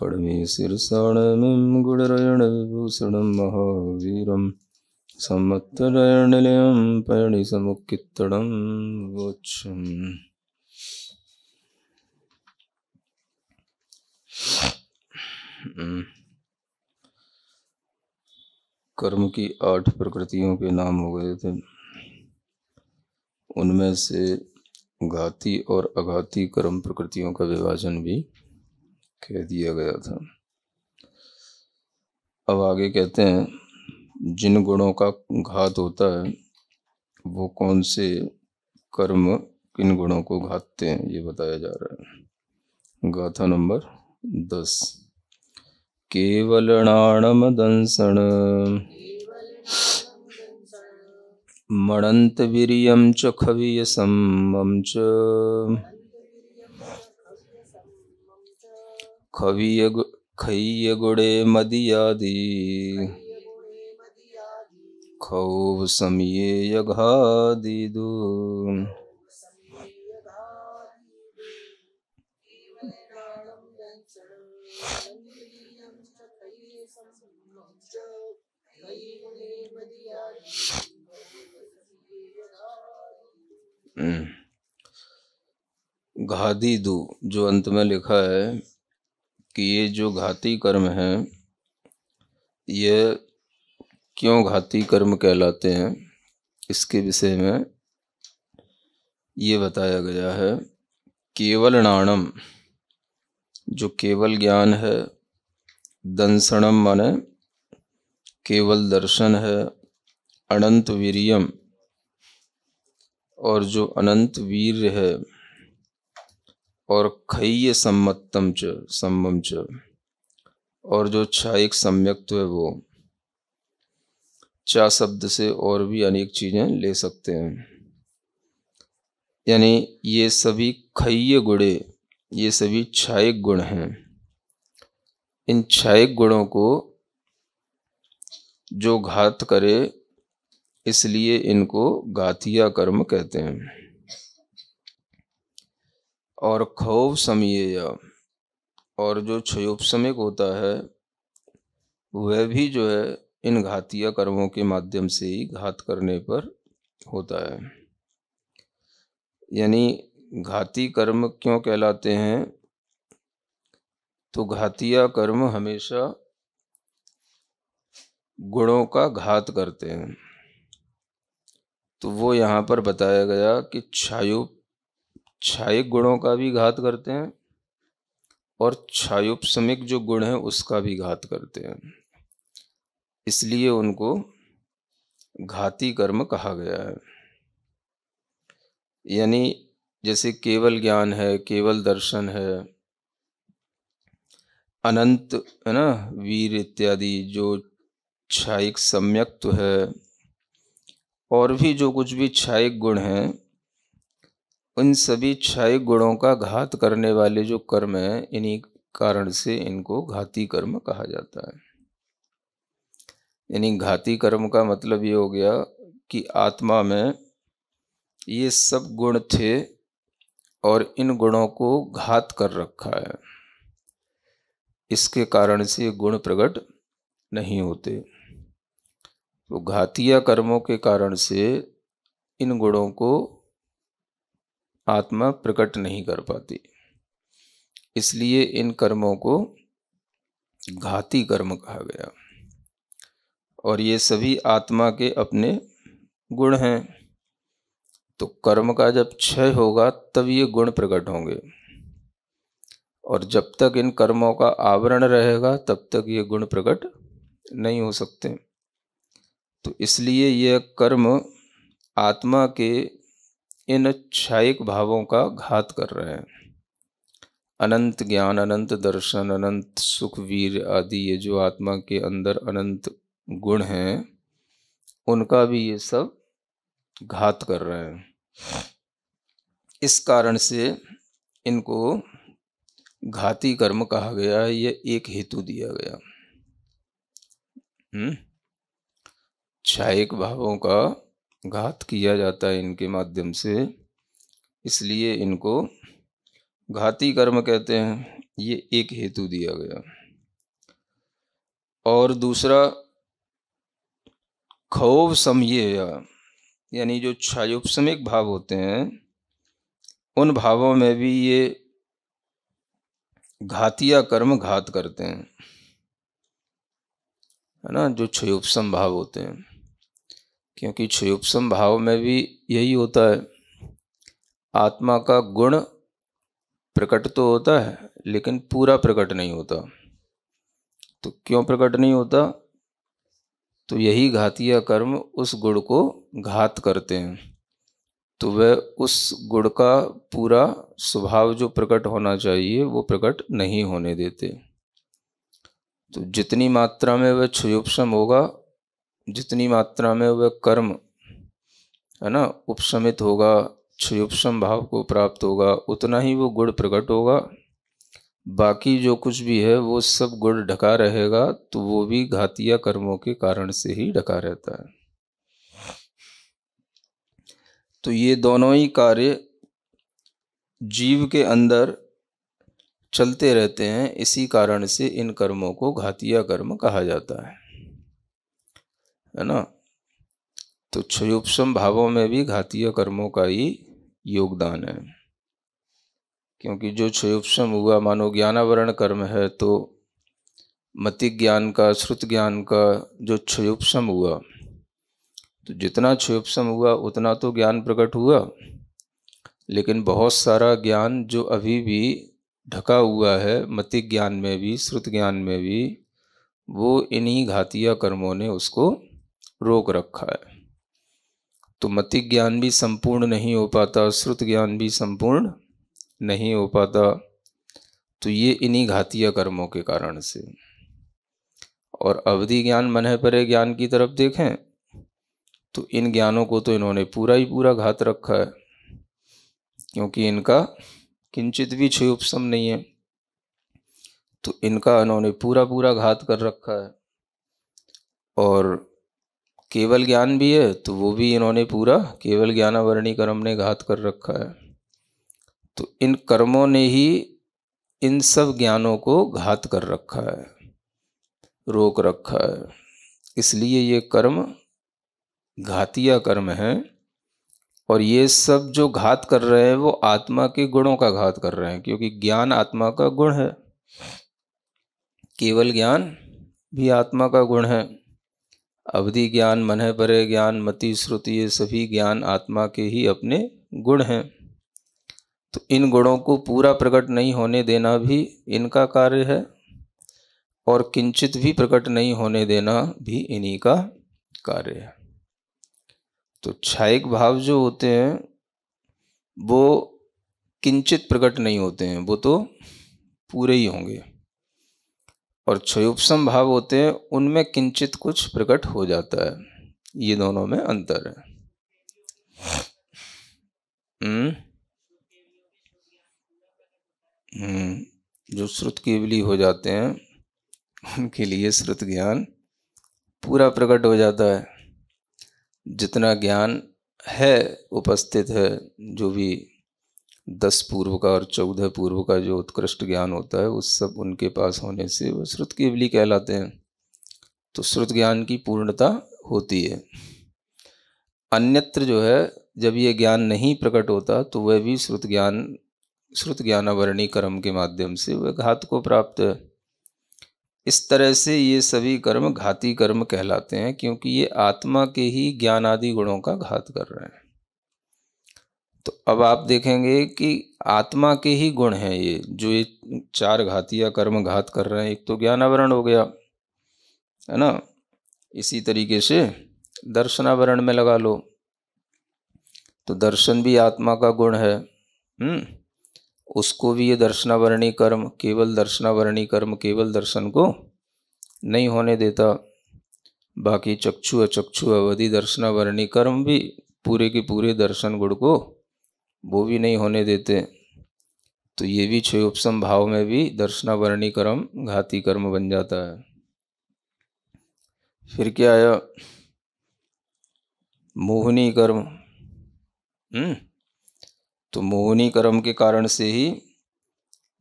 पड़मे शीर्षाणमिं गुणरयणविभूषणं महावीरं संवत्सरनिलयं पयणिसमुत्थितं वोच्छम्। कर्म की 8 प्रकृतियों के नाम हो गए थे। उनमें से घाती और अघाती कर्म प्रकृतियों का विभाजन भी कह दिया गया था। अब आगे कहते हैं जिन गुणों का घात होता है वो कौन से कर्म किन गुणों को घातते हैं, ये बताया जा रहा है। गाथा नंबर 10। केवलनाणम दंसन मणंत वीर्यं च खवीयसम्मं च खवीयगुणे मदीयादि खौव समये घादिदु। घादिदु जो अंत में लिखा है कि ये जो घाती कर्म हैं ये क्यों घाती कर्म कहलाते हैं, इसके विषय में ये बताया गया है। केवल नाणम जो केवल ज्ञान है, दंसनम माने केवल दर्शन है, अनंत वीर्यम और जो अनंत वीर्य है, और खय्य सम्मतम च सम्मम च और जो क्षायिक सम्यक्त्व है वो। चा शब्द से और भी अनेक चीजें ले सकते हैं। यानी ये सभी खय्य गुणे, ये सभी क्षायिक गुण हैं। इन क्षायिक गुणों को जो घात करे इसलिए इनको घातिया कर्म कहते हैं। और खौव समयेय और जो क्षयोपशमिक होता है वह भी जो है इन घातिया कर्मों के माध्यम से ही घात करने पर होता है। यानी घाती कर्म क्यों कहलाते हैं, तो घातिया कर्म हमेशा गुणों का घात करते हैं। तो वो यहाँ पर बताया गया कि क्षायिक गुणों का भी घात करते हैं और क्षयोपशमिक जो गुण है उसका भी घात करते हैं, इसलिए उनको घाती कर्म कहा गया है। यानी जैसे केवल ज्ञान है, केवल दर्शन है, अनंत है ना, वीर इत्यादि जो क्षायिक सम्यक्त्व है, और भी जो कुछ भी क्षायिक गुण हैं, उन सभी क्षायिक गुणों का घात करने वाले जो कर्म हैं, इन्हीं कारण से इनको घाती कर्म कहा जाता है। यानी घाती कर्म का मतलब ये हो गया कि आत्मा में ये सब गुण थे और इन गुणों को घात कर रखा है, इसके कारण से गुण प्रकट नहीं होते। तो घातिया कर्मों के कारण से इन गुणों को आत्मा प्रकट नहीं कर पाती, इसलिए इन कर्मों को घाती कर्म कहा गया। और ये सभी आत्मा के अपने गुण हैं, तो कर्म का जब क्षय होगा तब ये गुण प्रकट होंगे, और जब तक इन कर्मों का आवरण रहेगा तब तक ये गुण प्रकट नहीं हो सकते। तो इसलिए यह कर्म आत्मा के इन क्षायिक भावों का घात कर रहे हैं। अनंत ज्ञान, अनंत दर्शन, अनंत सुख, वीर आदि ये जो आत्मा के अंदर अनंत गुण हैं, उनका भी ये सब घात कर रहे हैं। इस कारण से इनको घाती कर्म कहा गया है। ये एक हेतु दिया गया। क्षायिक भावों का घात किया जाता है इनके माध्यम से, इसलिए इनको घाती कर्म कहते हैं। ये एक हेतु दिया गया। और दूसरा क्षोभ समयेय, यानी जो क्षयोपशमिक भाव होते हैं उन भावों में भी ये घातिया कर्म घात करते हैं, है ना, जो क्षयोपशम भाव होते हैं। क्योंकि क्षयोपशम भाव में भी यही होता है, आत्मा का गुण प्रकट तो होता है लेकिन पूरा प्रकट नहीं होता। तो क्यों प्रकट नहीं होता? तो यही घातिया कर्म उस गुण को घात करते हैं, तो वह उस गुण का पूरा स्वभाव जो प्रकट होना चाहिए वो प्रकट नहीं होने देते। तो जितनी मात्रा में वह क्षयोपशम होगा, जितनी मात्रा में वह कर्म, है ना, उपशमित होगा, क्षयोपशम भाव को प्राप्त होगा, उतना ही वो गुण प्रकट होगा। बाकी जो कुछ भी है वो सब गुण ढका रहेगा, तो वो भी घातिया कर्मों के कारण से ही ढका रहता है। तो ये दोनों ही कार्य जीव के अंदर चलते रहते हैं, इसी कारण से इन कर्मों को घातिया कर्म कहा जाता है ना। तो क्षयोपशम भावों में भी घातिया कर्मों का ही योगदान है। क्योंकि जो क्षयोपशम हुआ, मानो ज्ञानावरण कर्म है, तो मति ज्ञान का, श्रुत ज्ञान का जो क्षयोपशम हुआ, तो जितना क्षयोपशम हुआ उतना तो ज्ञान प्रकट हुआ, लेकिन बहुत सारा ज्ञान जो अभी भी ढका हुआ है, मति ज्ञान में भी, श्रुत ज्ञान में भी, वो इन्हीं घातिया कर्मों ने उसको रोक रखा है। तो मति ज्ञान भी संपूर्ण नहीं हो पाता, श्रुत ज्ञान भी संपूर्ण नहीं हो पाता, तो ये इन्हीं घातिया कर्मों के कारण से। और अवधि ज्ञान, मन परे ज्ञान की तरफ देखें तो इन ज्ञानों को तो इन्होंने पूरा ही पूरा घात रखा है, क्योंकि इनका किंचित भी क्षयोपशम नहीं है, तो इनका इन्होंने पूरा पूरा घात कर रखा है। और केवल ज्ञान भी है तो वो भी इन्होंने पूरा केवल ज्ञानावरणी कर्म ने घात कर रखा है। तो इन कर्मों ने ही इन सब ज्ञानों को घात कर रखा है, रोक रखा है। इसलिए ये कर्म घातिया कर्म है। और ये सब जो घात कर रहे हैं वो आत्मा के गुणों का घात कर रहे हैं, क्योंकि ज्ञान आत्मा का गुण है, केवल ज्ञान भी आत्मा का गुण है। अवधि ज्ञान, मन परे ज्ञान, मति, श्रुति, ये सभी ज्ञान आत्मा के ही अपने गुण हैं। तो इन गुणों को पूरा प्रकट नहीं होने देना भी इनका कार्य है, और किंचित भी प्रकट नहीं होने देना भी इन्हीं का कार्य है। तो क्षयिक भाव जो होते हैं वो किंचित प्रकट नहीं होते हैं, वो तो पूरे ही होंगे। और क्षयोपशम भाव होते हैं उनमें किंचित कुछ प्रकट हो जाता है। ये दोनों में अंतर है। जो श्रुत केवली हो जाते हैं उनके लिए श्रुत ज्ञान पूरा प्रकट हो जाता है। जितना ज्ञान है उपस्थित है, जो भी 10 पूर्व का और 14 पूर्व का जो उत्कृष्ट ज्ञान होता है, उस सब उनके पास होने से वो श्रुत केवली कहलाते हैं। तो श्रुत ज्ञान की पूर्णता होती है। अन्यत्र जो है, जब ये ज्ञान नहीं प्रकट होता तो वह भी श्रुत ज्ञानावरणी कर्म के माध्यम से वह घात को प्राप्त है। इस तरह से ये सभी कर्म घाती कर्म कहलाते हैं, क्योंकि ये आत्मा के ही ज्ञान आदि गुणों का घात कर रहे हैं। तो अब आप देखेंगे कि आत्मा के ही गुण हैं ये, जो ये 4 घातिया कर्म घात कर रहे हैं। एक तो ज्ञानावरण हो गया, है ना, इसी तरीके से दर्शनावरण में लगा लो, तो दर्शन भी आत्मा का गुण है। उसको भी ये दर्शनावरणी कर्म, केवल दर्शनावरणी कर्म केवल दर्शन को नहीं होने देता। बाकी चक्षु, अचक्षु, अवधि, दर्शनावरणी कर्म भी पूरे के पूरे दर्शन गुण को वो भी नहीं होने देते। तो ये भी क्षयोपशम भाव में भी दर्शनावरणी कर्म घाती कर्म बन जाता है। फिर क्या आया? मोहनी कर्म। तो मोहनी कर्म के कारण से ही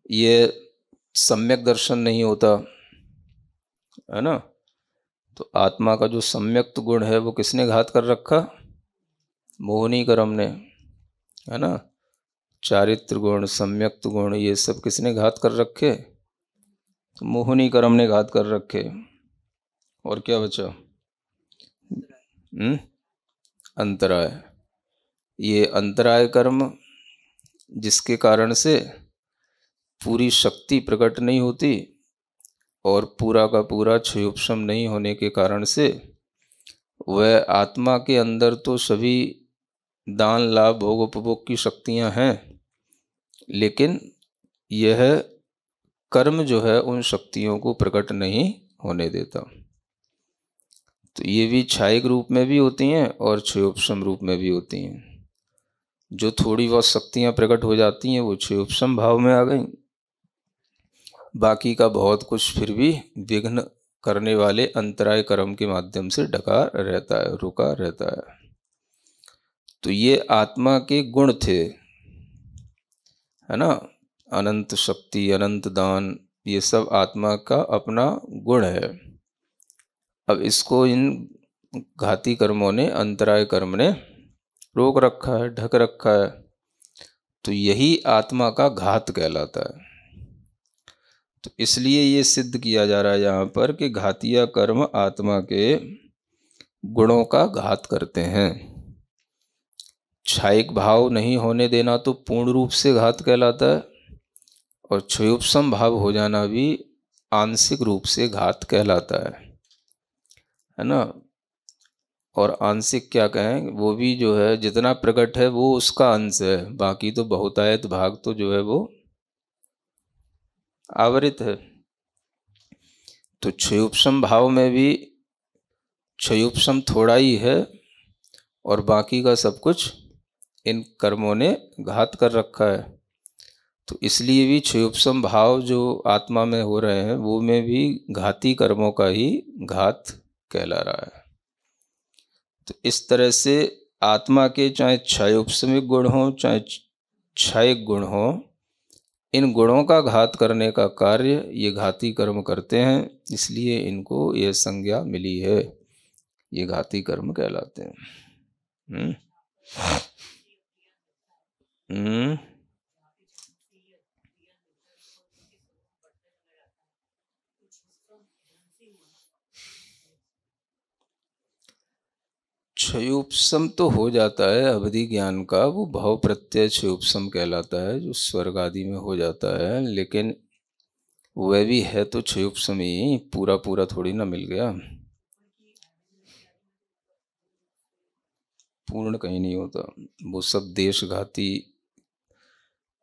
ये सम्यक दर्शन नहीं होता, है ना। तो आत्मा का जो सम्यक्त गुण है वो किसने घात कर रखा? मोहिनी कर्म ने, है ना। चारित्र गुण, सम्यक्त गुण, ये सब किसने घात कर रखे? तो मोहिनी कर्म ने घात कर रखे। और क्या बचा? अंतराय। ये अंतराय कर्म जिसके कारण से पूरी शक्ति प्रकट नहीं होती और पूरा का पूरा क्षयोपशम नहीं होने के कारण से वह आत्मा के अंदर तो सभी दान, लाभ, भोग, उपभोग की शक्तियां हैं, लेकिन यह कर्म जो है उन शक्तियों को प्रकट नहीं होने देता। तो ये भी क्षयिक रूप में भी होती हैं और क्षयोपशम रूप में भी होती हैं। जो थोड़ी बहुत शक्तियां प्रकट हो जाती हैं वो क्षयोपशम भाव में आ गई, बाकी का बहुत कुछ फिर भी विघ्न करने वाले अंतराय कर्म के माध्यम से ढका रहता है, रुका रहता है। तो ये आत्मा के गुण थे, है ना। अनंत शक्ति, अनंत दान, ये सब आत्मा का अपना गुण है। अब इसको इन घाती कर्मों ने, अंतराय कर्म ने रोक रखा है, ढक रखा है। तो यही आत्मा का घात कहलाता है। तो इसलिए ये सिद्ध किया जा रहा है यहाँ पर कि घातीय कर्म आत्मा के गुणों का घात करते हैं। क्षयिक भाव नहीं होने देना तो पूर्ण रूप से घात कहलाता है, और क्षयोपशम भाव हो जाना भी आंशिक रूप से घात कहलाता है ना। और आंशिक क्या कहें, वो भी जो है जितना प्रकट है वो उसका अंश है, बाकी तो बहुतायत भाग तो जो है वो आवरित है। तो क्षयोपशम भाव में भी क्षयोपशम थोड़ा ही है और बाकी का सब कुछ इन कर्मों ने घात कर रखा है। तो इसलिए भी क्षयोपशम भाव जो आत्मा में हो रहे हैं वो में भी घाती कर्मों का ही घात कहला रहा है। तो इस तरह से आत्मा के चाहे क्षयोपशमिक गुण हो चाहे क्षयिक गुण हो, इन गुणों का घात करने का कार्य ये घाती कर्म करते हैं, इसलिए इनको ये संज्ञा मिली है, ये घाती कर्म कहलाते हैं। हम्म हम्म क्षयोपशम तो हो जाता है अवधि ज्ञान का, वो भाव प्रत्यय क्षयोपशम कहलाता है, जो स्वर्ग आदि में हो जाता है। लेकिन वह भी है तो क्षयोपशम ही, पूरा पूरा थोड़ी ना मिल गया। पूर्ण कहीं नहीं होता, वो सब देशघाती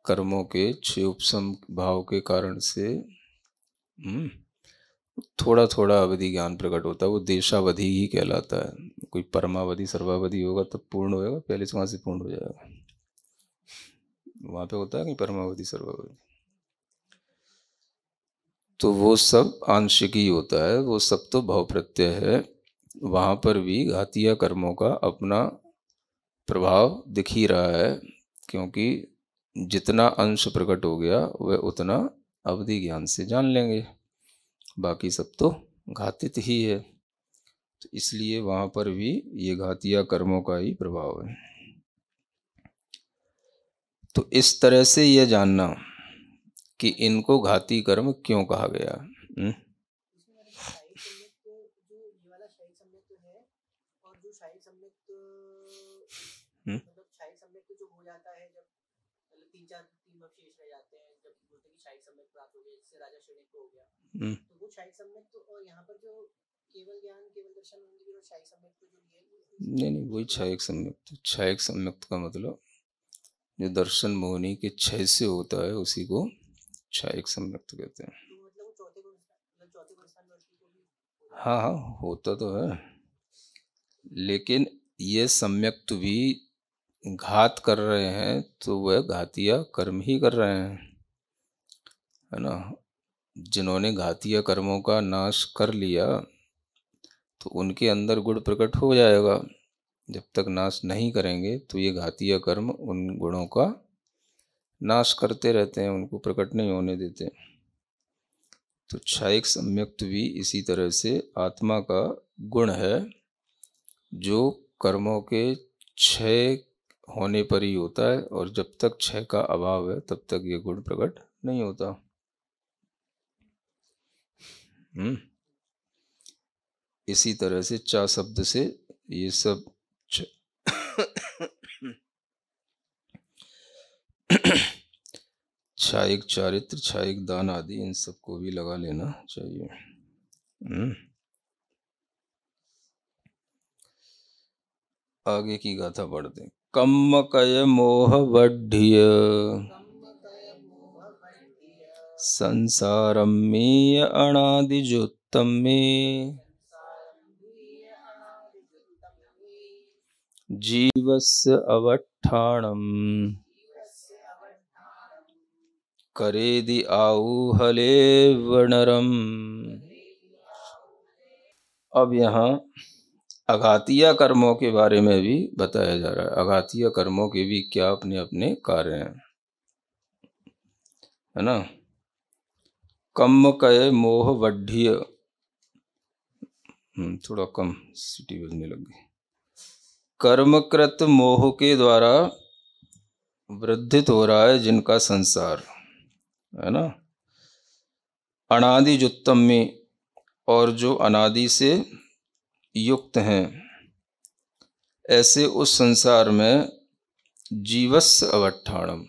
कर्मों के क्षयोपशम भाव के कारण से थोड़ा थोड़ा अवधि ज्ञान प्रकट होता है, वो देशावधि ही कहलाता है। कोई परमावधि सर्वावधि होगा तब पूर्ण होएगा, पहले से वहाँ से पूर्ण हो जाएगा। वहाँ पे होता है कि परमावधि सर्वावधि, तो वो सब आंशिक ही होता है, वो सब तो भाव प्रत्यय है। वहाँ पर भी घातीय कर्मों का अपना प्रभाव दिख ही रहा है, क्योंकि जितना अंश प्रकट हो गया वह उतना अवधि ज्ञान से जान लेंगे, बाकी सब तो घातित ही है। तो इसलिए वहाँ पर भी ये घातीय कर्मों का ही प्रभाव है। तो इस तरह से यह जानना कि इनको घाती कर्म क्यों कहा गया। नहीं, वही क्षयिक सम्यक्त। क्षयिक सम्यक्त का मतलब जो दर्शन मोहिनी के क्षय से होता है उसी को क्षयिक सम्यक्त कहते हैं। हाँ हाँ, होता तो है, लेकिन ये सम्यक्त भी घात कर रहे हैं तो वह घातीय कर्म ही कर रहे हैं, है ना। जिन्होंने घातीय कर्मों का नाश कर लिया तो उनके अंदर गुण प्रकट हो जाएगा। जब तक नाश नहीं करेंगे तो ये घातीय कर्म उन गुणों का नाश करते रहते हैं, उनको प्रकट नहीं होने देते। तो क्षयिक सम्यक्त्व भी इसी तरह से आत्मा का गुण है, जो कर्मों के क्षय होने पर ही होता है, और जब तक क्षय का अभाव है तब तक ये गुण प्रकट नहीं होता। इसी तरह से चा शब्द से ये सब क्षयिक चारित्र, क्षयिक दान आदि, इन सबको भी लगा लेना चाहिए। आगे की गाथा पढ़ते। कम्मकय मोह वढ़्य संसारम में अनादिजुत्तम में जीवस्य अवट्ठाणम करेदि आऊहले वनरम। अब यहाँ अघातीय कर्मों के बारे में भी बताया जा रहा है। अघातीय कर्मों के भी क्या अपने अपने कार्य हैं, है ना। कम्मकय मोह वढ़्य, थोड़ा कम सीटी बजने लग गई। कर्मकृत मोह के द्वारा वृद्धित हो रहा है जिनका संसार, है ना। अनादि जुत्तम में, और जो अनादि से युक्त हैं, ऐसे उस संसार में जीवस्य अवट्ठाणम,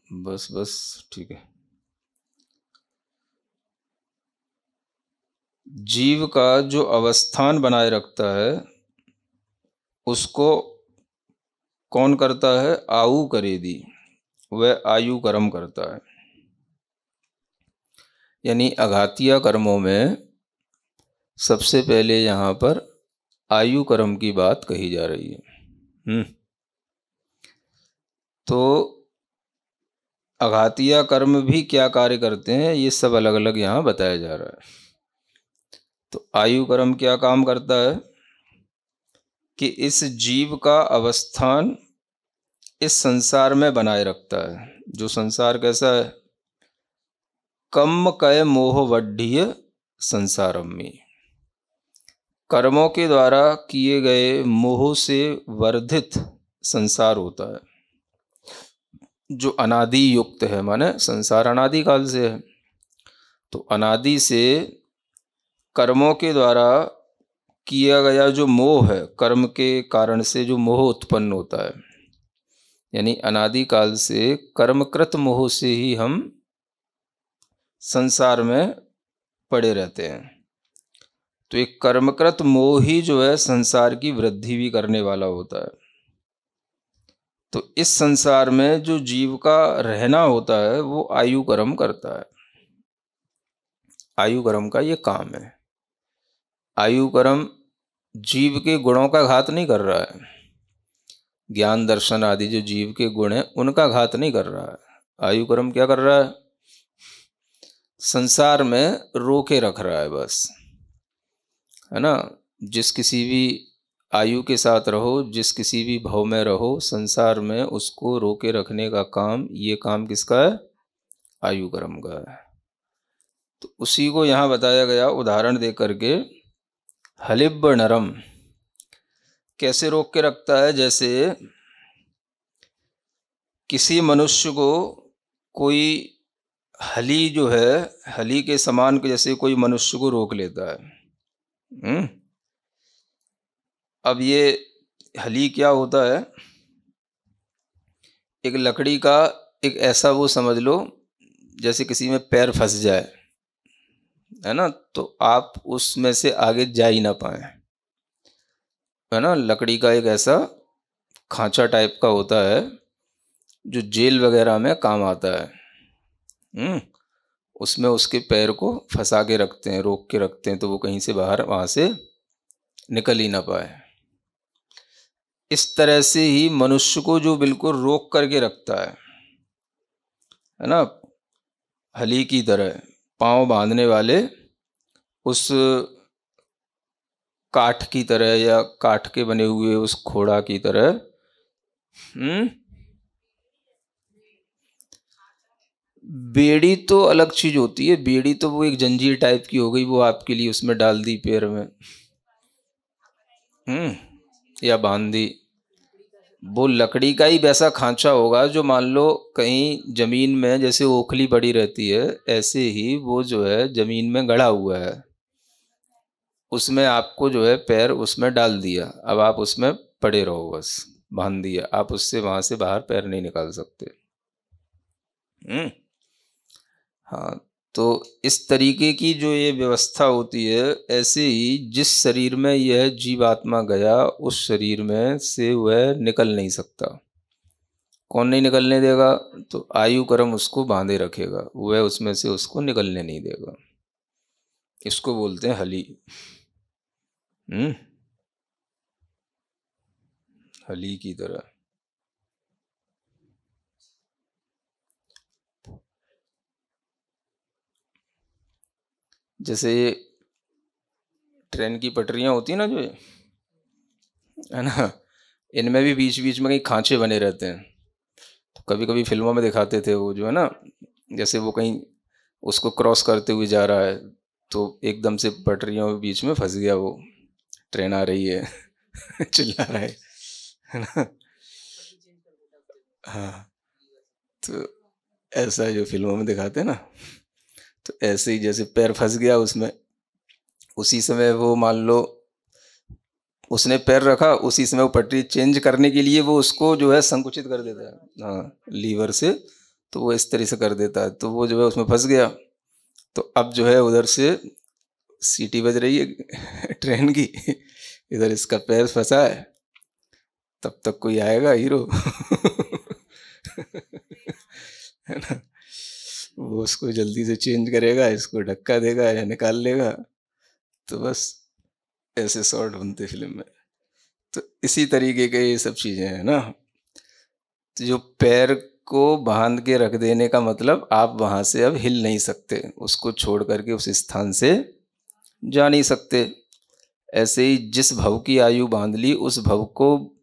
बस ठीक है। जीव का जो अवस्थान बनाए रखता है उसको कौन करता है? आयु करेदी, वह आयु कर्म करता है। यानी अघातीय कर्मों में सबसे पहले यहाँ पर आयु कर्म की बात कही जा रही है। तो अघातीय कर्म भी क्या कार्य करते हैं, ये सब अलग अलग यहाँ बताया जा रहा है। तो आयु कर्म क्या काम करता है कि इस जीव का अवस्थान इस संसार में बनाए रखता है। जो संसार कैसा है? कम्मकय मोह वढ़्य संसारम में, कर्मों के द्वारा किए गए मोह से वर्धित संसार होता है, जो अनादि युक्त है। माने संसार अनादि काल से है, तो अनादि से कर्मों के द्वारा किया गया जो मोह है, कर्म के कारण से जो मोह उत्पन्न होता है, यानी अनादि काल से कर्मकृत मोह से ही हम संसार में पड़े रहते हैं। तो एक कर्मकृत मोह ही जो है संसार की वृद्धि भी करने वाला होता है। तो इस संसार में जो जीव का रहना होता है वो आयु कर्म करता है। आयु कर्म का ये काम है। आयु कर्म जीव के गुणों का घात नहीं कर रहा है। ज्ञान दर्शन आदि जो जीव के गुण हैं उनका घात नहीं कर रहा है। आयु कर्म क्या कर रहा है? संसार में रोके रख रहा है बस, है ना। जिस किसी भी आयु के साथ रहो, जिस किसी भी भाव में रहो, संसार में उसको रोके रखने का काम, ये काम किसका है? आयु कर्म का है। तो उसी को यहाँ बताया गया उदाहरण दे करके। हलिब नरम कैसे रोक के रखता है? जैसे किसी मनुष्य को कोई हली जो है, हली के समान के जैसे कोई मनुष्य को रोक लेता है। अब ये हली क्या होता है? एक लकड़ी का एक ऐसा वो समझ लो जैसे किसी में पैर फंस जाए, है ना, तो आप उसमें से आगे जा ही ना पाए, है ना। लकड़ी का एक ऐसा खांचा टाइप का होता है जो जेल वगैरह में काम आता है। उसमें उसके पैर को फंसा के रखते हैं, रोक के रखते हैं, तो वो कहीं से बाहर वहाँ से निकल ही ना पाए। इस तरह से ही मनुष्य को जो बिल्कुल रोक करके रखता है ना, हली की तरह पांव बांधने वाले उस काठ की तरह या काठ के बने हुए उस घोड़ा की तरह। बेड़ी तो अलग चीज होती है। बेड़ी तो वो एक जंजीर टाइप की हो गई, वो आपके लिए उसमें डाल दी पैर में, या बांध दी। वो लकड़ी का ही वैसा खांचा होगा जो मान लो कहीं जमीन में जैसे ओखली पड़ी रहती है, ऐसे ही वो जो है जमीन में गड़ा हुआ है, उसमें आपको जो है पैर उसमें डाल दिया, अब आप उसमें पड़े रहो, बस बांध दिया, आप उससे वहां से बाहर पैर नहीं निकाल सकते। हम्म हाँ, तो इस तरीके की जो ये व्यवस्था होती है, ऐसे ही जिस शरीर में यह जीवात्मा गया उस शरीर में से वह निकल नहीं सकता। कौन नहीं निकलने देगा? तो आयु कर्म उसको बांधे रखेगा, वह उसमें से उसको निकलने नहीं देगा। इसको बोलते हैं हली। हम्म हली की तरह। जैसे ये ट्रेन की पटरियां होती है ना, जो है ना, इनमें भी बीच बीच में कहीं खांचे बने रहते हैं। तो कभी कभी फिल्मों में दिखाते थे वो जो है ना, जैसे वो कहीं उसको क्रॉस करते हुए जा रहा है, तो एकदम से पटरियों के बीच में फंस गया वो, ट्रेन आ रही है चिल्ला रहा है ना। हाँ, तो ऐसा जो फिल्मों में दिखाते हैं ना, तो ऐसे ही जैसे पैर फंस गया उसमें, उसी समय वो मान लो उसने पैर रखा, उसी समय वो पटरी चेंज करने के लिए वो उसको जो है संकुचित कर देता है, हाँ, लीवर से। तो वो इस तरह से कर देता है, तो वो जो है उसमें फंस गया। तो अब जो है उधर से सीटी बज रही है ट्रेन की, इधर इसका पैर फंसा है, तब तक कोई आएगा हीरो है ना, वो उसको जल्दी से चेंज करेगा, इसको धक्का देगा या निकाल लेगा। तो बस ऐसे शॉट बनते फिल्म में। तो इसी तरीके के ये सब चीजें हैं ना। तो जो पैर को बांध के रख देने का मतलब, आप वहां से अब हिल नहीं सकते, उसको छोड़ करके उस स्थान से जा नहीं सकते। ऐसे ही जिस भव की आयु बांध ली, उस भव को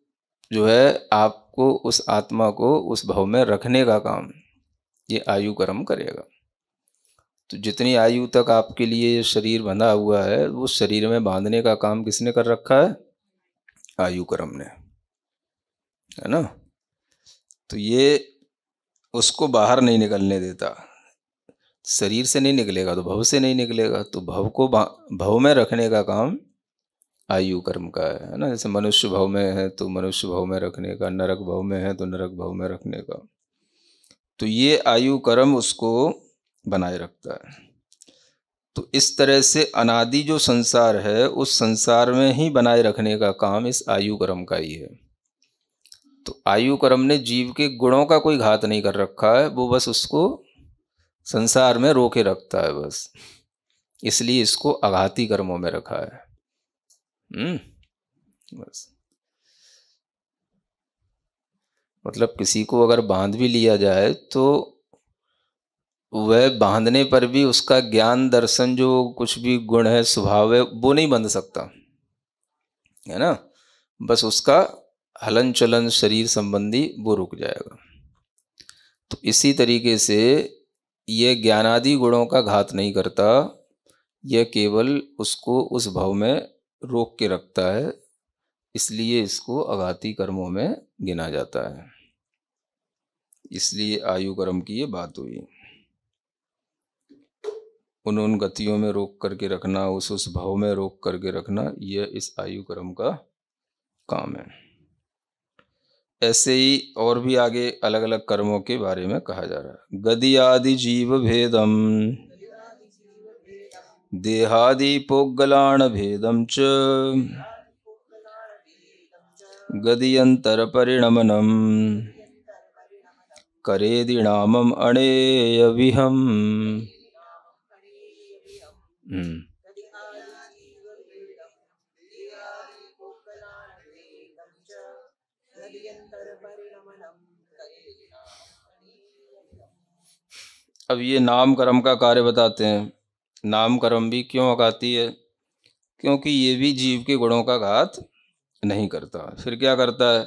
जो है आपको, उस आत्मा को उस भव में रखने का काम ये आयु कर्म करेगा। तो जितनी आयु तक आपके लिए ये शरीर बंधा हुआ है, वो शरीर में बांधने का काम किसने कर रखा है? आयु कर्म ने, है ना। तो ये उसको बाहर नहीं निकलने देता। शरीर से नहीं निकलेगा तो भव से नहीं निकलेगा, तो भव को भव में रखने का काम आयु कर्म का है ना। जैसे मनुष्य भव में है तो मनुष्य भव में रखने का, नरक भव में है तो नरक भव में रखने का। तो ये आयु कर्म उसको बनाए रखता है। तो इस तरह से अनादि जो संसार है, उस संसार में ही बनाए रखने का काम इस आयु कर्म का ही है। तो आयु कर्म ने जीव के गुणों का कोई घात नहीं कर रखा है, वो बस उसको संसार में रोके रखता है बस। इसलिए इसको आघाती कर्मों में रखा है। बस मतलब किसी को अगर बांध भी लिया जाए तो वह बांधने पर भी उसका ज्ञान दर्शन जो कुछ भी गुण है, स्वभाव है, वो नहीं बंध सकता, है ना। बस उसका हलन चलन शरीर संबंधी वो रुक जाएगा। तो इसी तरीके से यह ज्ञानादि गुणों का घात नहीं करता, यह केवल उसको उस भव में रोक के रखता है। इसलिए इसको अघाती कर्मों में गिना जाता है। इसलिए आयु कर्म की ये बात हुई। उन गतियों में रोक करके रखना, उस भाव में रोक करके रखना, यह इस आयु कर्म का काम है। ऐसे ही और भी आगे अलग अलग कर्मों के बारे में कहा जा रहा है। गदि आदि जीव भेदम देहादि पोगलाण भेदम च गदियंतर परिणमनम करेदि नामम अणेय विहम। अब ये नाम कर्म का कार्य बताते हैं। नाम कर्म भी क्यों अघाती है? क्योंकि ये भी जीव के गुणों का घात नहीं करता। फिर क्या करता है?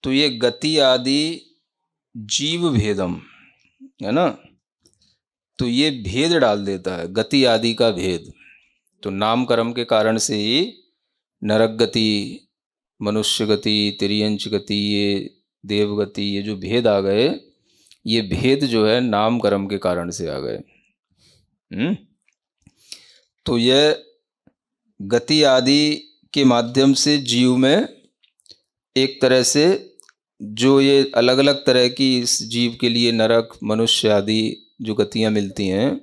तो ये गति आदि जीव भेदम, है ना। तो ये भेद डाल देता है, गति आदि का भेद। तो नाम कर्म के कारण से ही नरक गति, मनुष्य गति, तिर्यंच गति, ये देवगति, ये जो भेद आ गए, ये भेद जो है नाम कर्म के कारण से आ गए। तो यह गति आदि के माध्यम से जीव में एक तरह से जो ये अलग अलग तरह की इस जीव के लिए नरक, मनुष्य आदि जो गतियां मिलती हैं,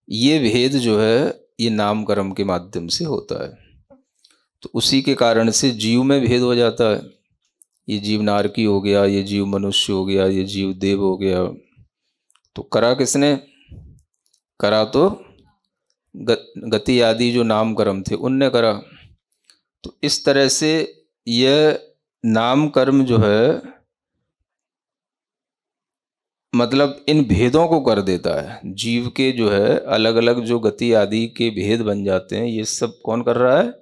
ये भेद जो है ये नाम कर्म के माध्यम से होता है। तो उसी के कारण से जीव में भेद हो जाता है। ये जीव नारकी हो गया, ये जीव मनुष्य हो गया, ये जीव देव हो गया। तो करा किसने? करा तो गति आदि जो नाम कर्म थे उनने करा। तो इस तरह से यह नाम कर्म जो है मतलब इन भेदों को कर देता है। जीव के जो है अलग अलग जो गति आदि के भेद बन जाते हैं, ये सब कौन कर रहा है?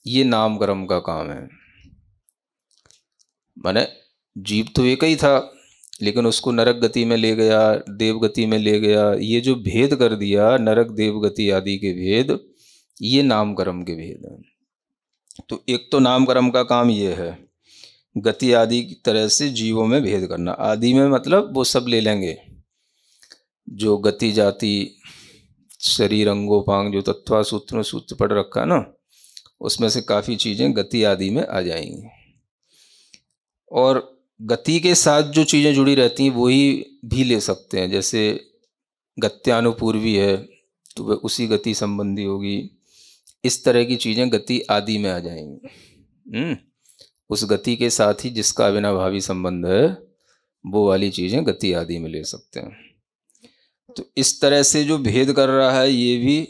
ये नाम कर्म का काम है। माने जीव तो एक ही था, लेकिन उसको नरक गति में ले गया, देव गति में ले गया। ये जो भेद कर दिया नरक देव गति आदि के भेद, ये नाम कर्म के भेद हैं। तो एक तो नाम कर्म का काम ये है, गति आदि की तरह से जीवों में भेद करना। आदि में मतलब वो सब ले लेंगे, जो गति जाति शरीर अंगोपांग जो तत्वा सूत्र में सूत्र पढ़ रखा है ना, उसमें से काफ़ी चीज़ें गति आदि में आ जाएंगी। और गति के साथ जो चीज़ें जुड़ी रहती हैं वही भी ले सकते हैं। जैसे गत्यानुपूर्वी है तो वह उसी गति संबंधी होगी। इस तरह की चीज़ें गति आदि में आ जाएंगी। उस गति के साथ ही जिसका अविनाभावी संबंध है वो वाली चीज़ें गति आदि में ले सकते हैं। तो इस तरह से जो भेद कर रहा है ये भी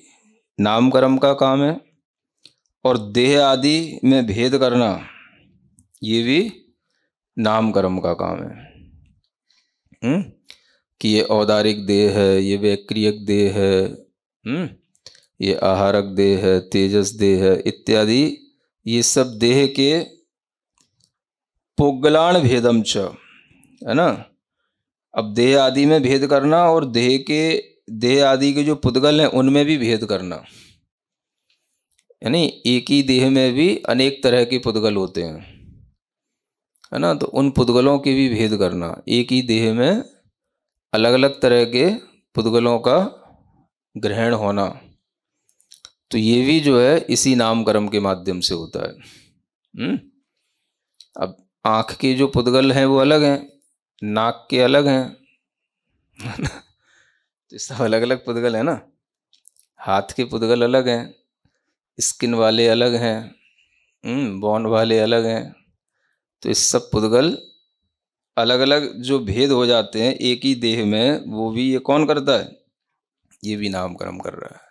नाम कर्म का काम है। और देह आदि में भेद करना ये भी नाम कर्म का काम है। कि ये औदारिक देह है, ये वैक्रियक देह है, ये आहारक देह है, तेजस देह है इत्यादि। ये सब देह के पुग्गलाण भेदम च, है ना। अब देह आदि में भेद करना और देह आदि के जो पुद्गल हैं उनमें भी भेद करना, यानी एक ही देह में भी अनेक तरह के पुद्गल होते हैं, है ना। तो उन पुद्गलों के भी भेद करना। एक ही देह में अलग अलग तरह के पुद्गलों का ग्रहण होना, तो ये भी जो है इसी नाम कर्म के माध्यम से होता है। अब आँख के जो पुद्गल हैं वो अलग हैं, नाक के अलग हैं, तो सब अलग अलग पुद्गल है ना। हाथ के पुद्गल अलग हैं, स्किन वाले अलग हैं, बोन वाले अलग हैं। तो इस सब पुद्गल अलग अलग जो भेद हो जाते हैं एक ही देह में, वो भी ये कौन करता है? ये भी नाम कर्म कर रहा है।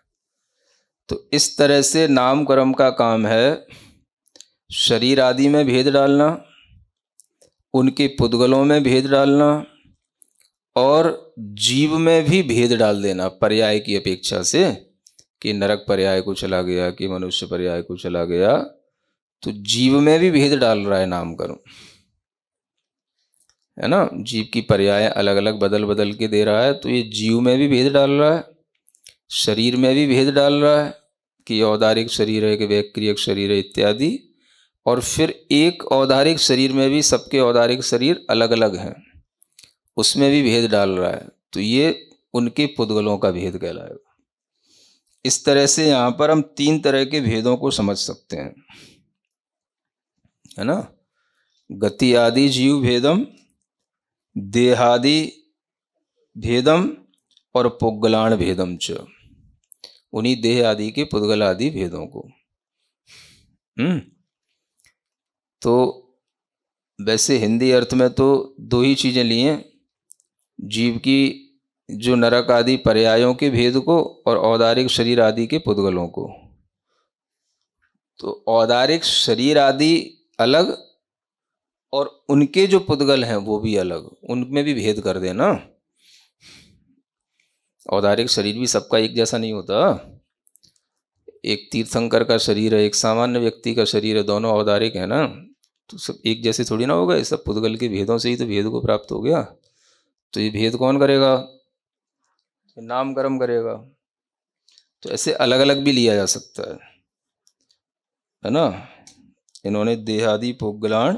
तो इस तरह से नाम कर्म का काम है शरीर आदि में भेद डालना, उनके पुद्गलों में भेद डालना, और जीव में भी भेद डाल देना पर्याय की अपेक्षा से, कि नरक पर्याय को चला गया, कि मनुष्य पर्याय को चला गया। तो जीव में भी भेद डाल रहा है नाम कर्म, है ना। जीव की पर्याय अलग अलग बदल बदल के दे रहा है, तो ये जीव में भी भेद डाल रहा है, शरीर में भी भेद डाल रहा है कि औदारिक शरीर है कि वैक्रियक शरीर है इत्यादि। और फिर एक औदारिक शरीर में भी सबके औदारिक शरीर अलग अलग हैं, उसमें भी भेद डाल रहा है। तो ये उनके पुद्गलों का भेद कहलाएगा। इस तरह से यहाँ पर हम 3 तरह के भेदों को समझ सकते हैं, है ना। गति आदि जीव भेदम, देहादि भेदम, और पुग्गलाण भेदम च, उन्हीं देह आदि के पुद्गल आदि भेदों को। तो वैसे हिंदी अर्थ में तो 2 ही चीज़ें ली हैं, जीव की जो नरक आदि पर्यायों के भेद को और औदारिक शरीर आदि के पुद्गलों को। तो औदारिक शरीर आदि अलग और उनके जो पुद्गल हैं वो भी अलग, उनमें भी भेद कर देना। औदारिक शरीर भी सबका एक जैसा नहीं होता। एक तीर्थंकर का शरीर है, एक सामान्य व्यक्ति का शरीर है, दोनों औदारिक है ना, तो सब एक जैसे थोड़ी ना होगा। ये सब पुद्गल के भेदों से ही तो भेद को प्राप्त हो गया। तो ये भेद कौन करेगा? नाम कर्म करेगा। तो ऐसे अलग अलग भी लिया जा सकता है ना। इन्होंने देहादि पुग्गलाण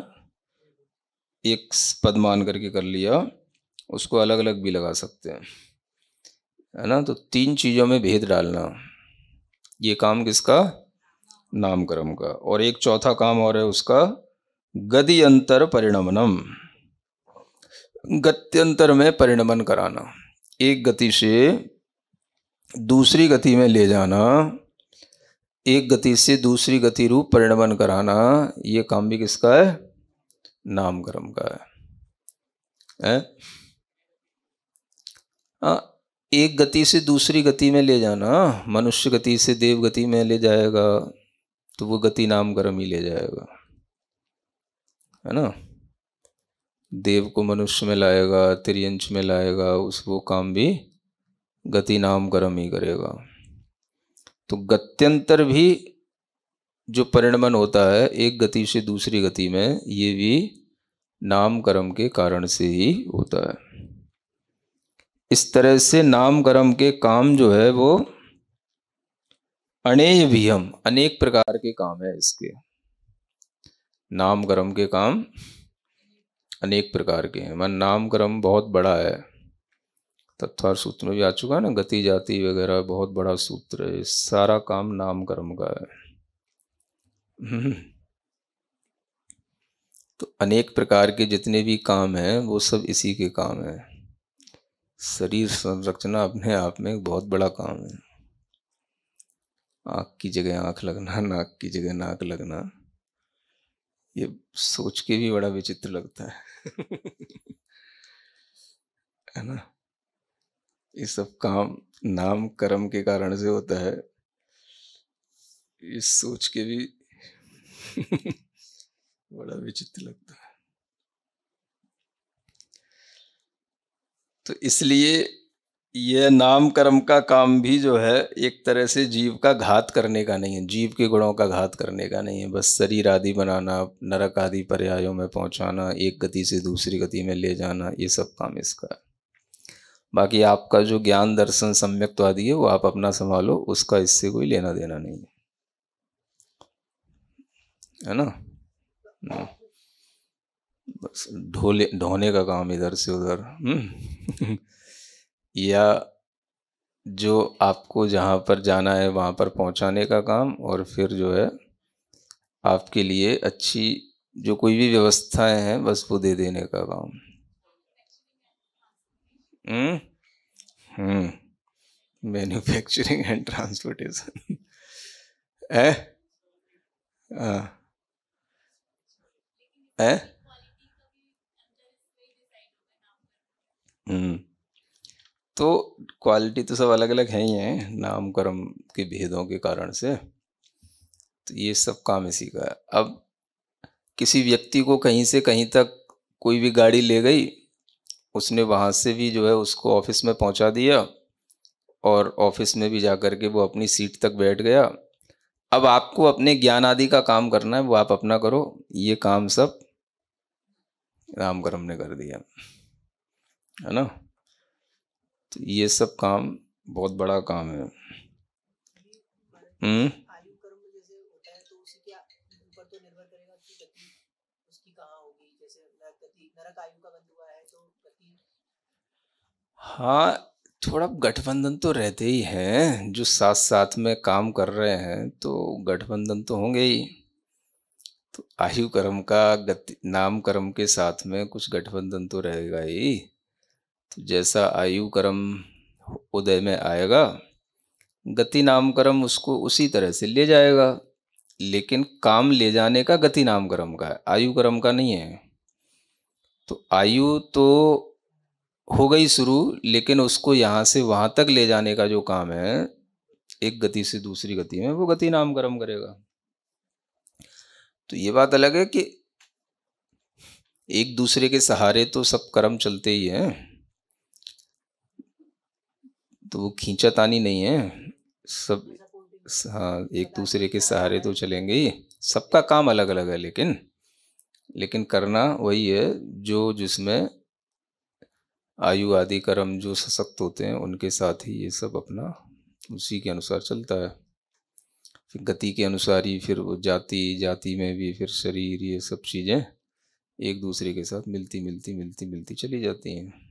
एक पद मान करके कर लिया, उसको अलग अलग भी लगा सकते हैं, है ना। तो तीन चीजों में भेद डालना, ये काम किसका? नाम कर्म का। और एक चौथा काम और है उसका, गति अंतर परिणमनम, गत्यंतर में परिणमन कराना, एक गति से दूसरी गति में ले जाना, एक गति से दूसरी गति रूप परिणमन कराना, ये काम भी किसका है? नाम कर्म का है? एक गति से दूसरी गति में ले जाना, मनुष्य गति से देव गति में ले जाएगा तो वो गति नाम कर्म ही ले जाएगा, है ना। देव को मनुष्य में लाएगा, तिर्यंश में लाएगा, उस वो काम भी गति नाम कर्म ही करेगा। तो गत्यंतर भी जो परिणमन होता है एक गति से दूसरी गति में, ये भी नाम कर्म के कारण से ही होता है। इस तरह से नाम कर्म के काम जो है वो अनेय भी, हम अनेक प्रकार के काम है इसके। नाम कर्म के काम अनेक प्रकार के हैं। मन नाम कर्म बहुत बड़ा है, तत्वार सूत्र में भी आ चुका है ना, गति जाति वगैरह बहुत बड़ा सूत्र है। सारा काम नाम कर्म का है। तो अनेक प्रकार के जितने भी काम हैं वो सब इसी के काम हैं। शरीर संरचना अपने आप में एक बहुत बड़ा काम है। आँख की जगह आँख लगना, नाक की जगह नाक लगना, ये सोच के भी बड़ा विचित्र लगता है है ना। ये सब काम नाम कर्म के कारण से होता है, ये सोच के भी बड़ा विचित्र लगता है। तो इसलिए यह नाम कर्म का काम भी जो है एक तरह से जीव का घात करने का नहीं है, जीव के गुणों का घात करने का नहीं है। बस शरीर आदि बनाना, नरक आदि पर्यायों में पहुंचाना, एक गति से दूसरी गति में ले जाना, ये सब काम इसका है। बाकी आपका जो ज्ञान दर्शन सम्यक्त्वादि है वो आप अपना संभालो, उसका इससे कोई लेना देना नहीं है ना। बस ढोने का काम इधर से उधर या जो आपको जहाँ पर जाना है वहाँ पर पहुँचाने का काम, और फिर जो है आपके लिए अच्छी जो कोई भी व्यवस्थाएं हैं बस वो दे देने का काम। मैन्युफैक्चरिंग एंड ट्रांसपोर्टेशन है। तो क्वालिटी तो सब अलग अलग है ही हैं नाम कर्म के भेदों के कारण से। तो ये सब काम इसी का है। अब किसी व्यक्ति को कहीं से कहीं तक कोई भी गाड़ी ले गई, उसने वहाँ से भी जो है उसको ऑफिस में पहुँचा दिया, और ऑफिस में भी जाकर के वो अपनी सीट तक बैठ गया। अब आपको अपने ज्ञान आदि का काम करना है, वो आप अपना करो, ये काम सब नाम कर्म ने कर दिया, है ना। तो ये सब काम बहुत बड़ा काम है। हाँ, थोड़ा गठबंधन तो रहते ही हैं, जो साथ साथ में काम कर रहे हैं तो गठबंधन तो होंगे ही। तो आयु कर्म का गति नाम कर्म के साथ में कुछ गठबंधन तो रहेगा ही। तो जैसा आयु कर्म उदय में आएगा, गति नाम कर्म उसको उसी तरह से ले जाएगा, लेकिन काम ले जाने का गति नाम कर्म का है, आयु कर्म का नहीं है। तो आयु तो हो गई शुरू, लेकिन उसको यहाँ से वहाँ तक ले जाने का जो काम है एक गति से दूसरी गति में, वो गति नाम कर्म करेगा। तो ये बात अलग है कि एक दूसरे के सहारे तो सब कर्म चलते ही हैं, तो वो खींचातानी नहीं है सब। हाँ, एक दूसरे के सहारे तो चलेंगे ही, सबका काम अलग अलग है, लेकिन करना वही है जो जिसमें आयु आदि कर्म जो सशक्त होते हैं उनके साथ ही ये सब अपना उसी के अनुसार चलता है। फिर गति के अनुसार ही फिर वो जाति जाति में भी फिर शरीर, ये सब चीज़ें एक दूसरे के साथ मिलती मिलती मिलती मिलती चली जाती हैं।